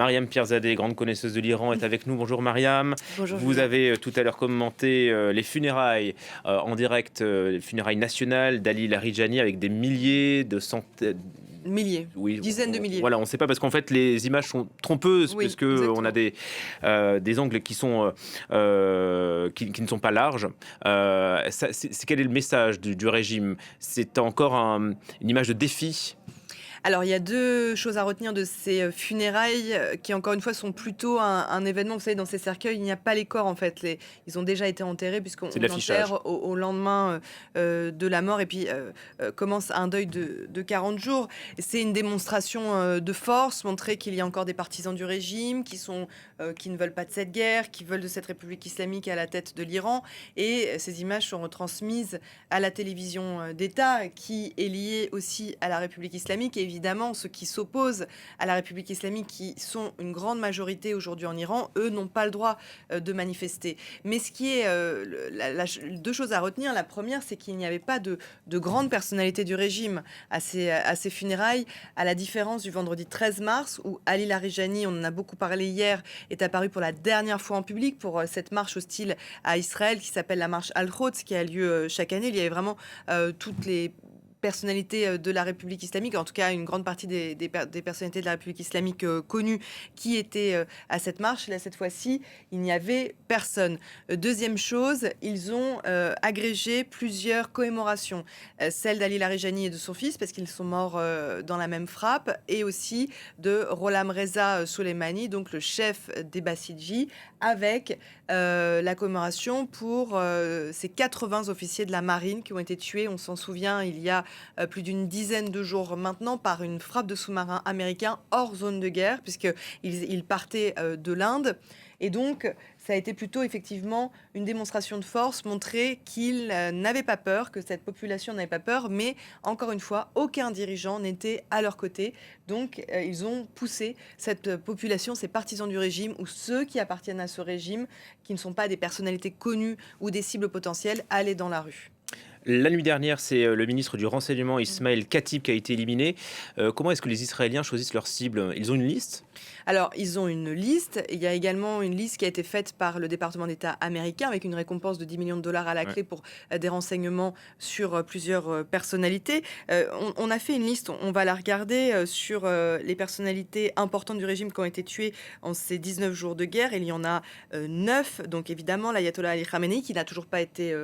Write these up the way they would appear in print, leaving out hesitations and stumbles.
Mariam Pierzadeh, grande connaisseuse de l'Iran, est avec nous. Bonjour Mariam. Bonjour Vous Julien. avez tout à l'heure commenté les funérailles en direct, les funérailles nationales d'Ali Larijani avec des milliers de centaines. Milliers, Oui, dizaines de milliers. voilà, on ne sait pas parce qu'en fait les images sont trompeuses Oui, puisque on a exactement. des angles qui sont qui ne sont pas larges. Quel est le message du régime? C'est encore une image de défi. Alors, il y a 2 choses à retenir de ces, funérailles, qui encore une fois sont plutôt un événement. Vous savez, dans ces cercueils, il n'y a pas les corps en fait. Ils ont déjà été enterrés puisqu'on C'est de on l'affichage. enterre au lendemain, de la mort et puis, commence un deuil de 40 jours. C'est une démonstration, de force, montrer qu'il y a encore des partisans du régime qui ne veulent pas de cette guerre, qui veulent de cette république islamique à la tête de l'Iran et ces images sont retransmises à la télévision, d'État qui est liée aussi à la république islamique et évidemment, ceux qui s'opposent à la République islamique, qui sont une grande majorité aujourd'hui en Iran, eux n'ont pas le droit de manifester. Mais ce qui est 2 choses à retenir. La première, c'est qu'il n'y avait pas de grandes personnalités du régime à ces funérailles, à la différence du vendredi 13 mars, où Ali Larijani, on en a beaucoup parlé hier, est apparu pour la dernière fois en public pour cette marche hostile à Israël qui s'appelle la marche Al-Quds, qui a lieu chaque année. Il y avait vraiment toutes les personnalités de la République islamique, en tout cas une grande partie des personnalités de la République islamique connues qui étaient à cette marche. Là, cette fois-ci, il n'y avait personne. Deuxième chose, ils ont agrégé plusieurs commémorations. Celle d'Ali Larijani et de son fils, parce qu'ils sont morts dans la même frappe, et aussi de Rolam Reza Soleimani, donc le chef des Bassidji, avec la commémoration pour ces 80 officiers de la marine qui ont été tués, on s'en souvient, il y a plus d'une dizaine de jours maintenant, par une frappe de sous-marins américains hors zone de guerre, puisqu'ils partaient de l'Inde. Et donc, ça a été plutôt effectivement une démonstration de force, montrer qu'ils n'avaient pas peur, que cette population n'avait pas peur, mais encore une fois, aucun dirigeant n'était à leur côté. Donc, ils ont poussé cette population, ces partisans du régime, ou ceux qui appartiennent à ce régime, qui ne sont pas des personnalités connues ou des cibles potentielles, à aller dans la rue. La nuit dernière, c'est le ministre du Renseignement Ismaël Khatib qui a été éliminé. Comment est-ce que les Israéliens choisissent leurs cibles? Ils ont une liste? Alors, ils ont une liste. Il y a également une liste qui a été faite par le département d'État américain avec une récompense de 10 millions de dollars à la Ouais. clé pour des renseignements sur plusieurs personnalités. On a fait une liste, on va la regarder sur les personnalités importantes du régime qui ont été tuées en ces 19 jours de guerre. Il y en a 9. Donc évidemment, l'ayatollah Ali Khamenei qui n'a toujours pas été,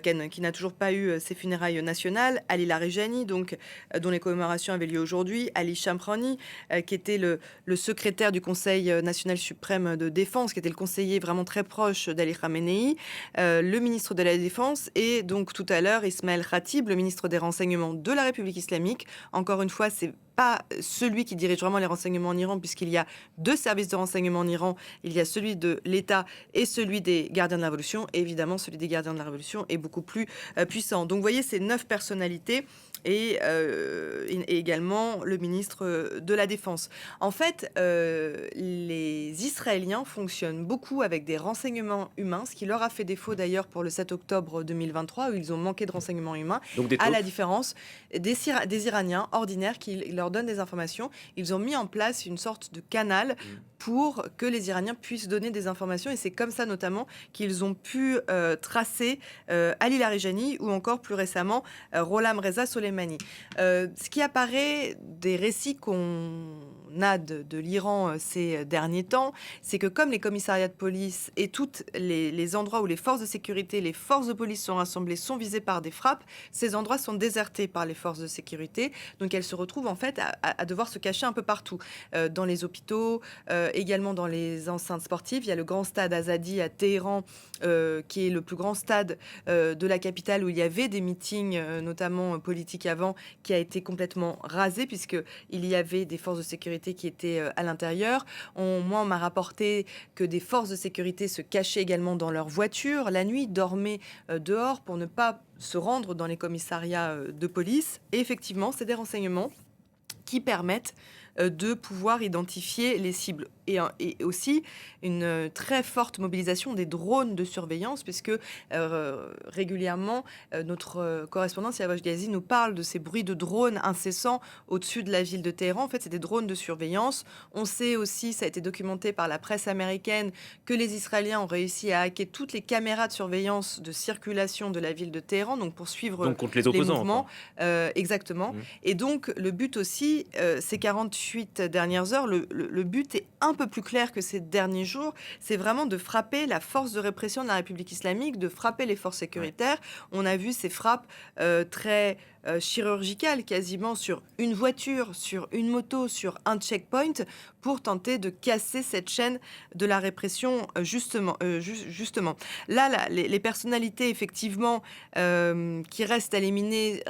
qui n'a toujours pas eu ses funérailles nationales. Ali Larijani, donc, dont les commémorations avaient lieu aujourd'hui. Ali Shamrani, qui était le secrétaire du Conseil national suprême de défense, qui était le conseiller vraiment très proche d'Ali Khamenei, le ministre de la Défense et donc tout à l'heure Ismaël Khatib, le ministre des Renseignements de la République islamique. Encore une fois, c'est pas celui qui dirige vraiment les renseignements en Iran, puisqu'il y a 2 services de renseignement en Iran. Il y a celui de l'État et celui des gardiens de la Révolution. Et évidemment, celui des gardiens de la Révolution est beaucoup plus puissant. Donc, vous voyez, ces 9 personnalités et également le ministre de la Défense. En fait, les Israéliens fonctionnent beaucoup avec des renseignements humains, ce qui leur a fait défaut d'ailleurs pour le 7 octobre 2023, où ils ont manqué de renseignements humains, Donc des à la taupes. différence des Iraniens ordinaires qui leur donnent des informations. Ils ont mis en place une sorte de canal Mm. pour que les Iraniens puissent donner des informations. Et c'est comme ça notamment qu'ils ont pu tracer Ali Larijani ou encore plus récemment Rolam Reza Soleimani. Ce qui apparaît des récits qu'on a de l'Iran ces derniers temps, c'est que comme les commissariats de police et tous les endroits où les forces de sécurité, les forces de police sont rassemblées, sont visés par des frappes, ces endroits sont désertés par les forces de sécurité. Donc elles se retrouvent en fait à devoir se cacher un peu partout, dans les hôpitaux, également dans les enceintes sportives. Il y a le grand stade Azadi à Téhéran, qui est le plus grand stade de la capitale où il y avait des meetings, notamment politiques avant, qui a été complètement rasé puisqu'il y avait des forces de sécurité qui étaient à l'intérieur. Moi, on m'a rapporté que des forces de sécurité se cachaient également dans leurs voitures la nuit, dormaient dehors pour ne pas se rendre dans les commissariats de police. Et effectivement, c'est des renseignements qui permettent de pouvoir identifier les cibles. Et aussi une très forte mobilisation des drones de surveillance, puisque régulièrement, notre correspondant Siavash Ghazi nous parle de ces bruits de drones incessants au-dessus de la ville de Téhéran. En fait, c'est des drones de surveillance. On sait aussi, ça a été documenté par la presse américaine, que les Israéliens ont réussi à hacker toutes les caméras de surveillance de circulation de la ville de Téhéran, donc pour suivre Donc contre les les opposants, mouvements. quoi. Exactement. Mmh. Et donc, le but aussi, ces 48 dernières heures, le but est un peu plus clair que ces derniers jours. C'est vraiment de frapper la force de répression de la République islamique, de frapper les forces Ouais. sécuritaires. On a vu ces frappes très chirurgicales, quasiment sur une voiture, sur une moto, sur un checkpoint, pour tenter de casser cette chaîne de la répression, justement. Là, les personnalités, effectivement, qui restent à éliminer,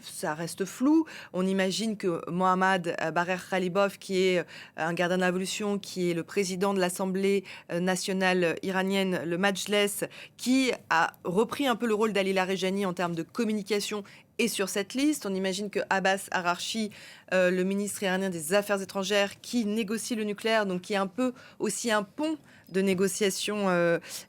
ça reste flou. On imagine que Mohammad Barer Khalibov, qui est un gardien de la révolution, qui est le président de l'Assemblée nationale iranienne, le Majles, qui a repris un peu le rôle d'Ali Larijani en termes de communication, et sur cette liste. On imagine que Abbas Araghchi, le ministre iranien des Affaires étrangères, qui négocie le nucléaire, donc qui est un peu aussi un pont de négociation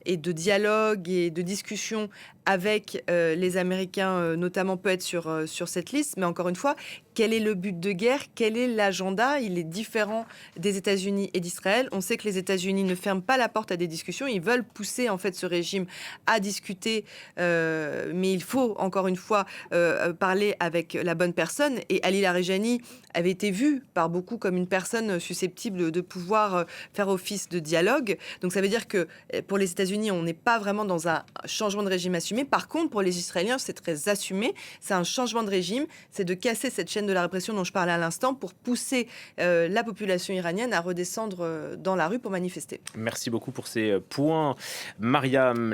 et de dialogue et de discussion avec les Américains, notamment, peut être sur cette liste. Mais encore une fois, quel est le but de guerre? Quel est l'agenda? Il est différent des États-Unis et d'Israël. On sait que les États-Unis ne ferment pas la porte à des discussions. Ils veulent pousser en fait ce régime à discuter, mais il faut encore une fois parler avec la bonne personne. Et Ali Larijani avait été vu par beaucoup comme une personne susceptible de pouvoir faire office de dialogue. Donc ça veut dire que pour les États-Unis, on n'est pas vraiment dans un changement de régime assumé. Par contre, pour les Israéliens, c'est très assumé. C'est un changement de régime. C'est de casser cette chaîne de la répression dont je parlais à l'instant pour pousser la population iranienne à redescendre dans la rue pour manifester. Merci beaucoup pour ces points, Mariam.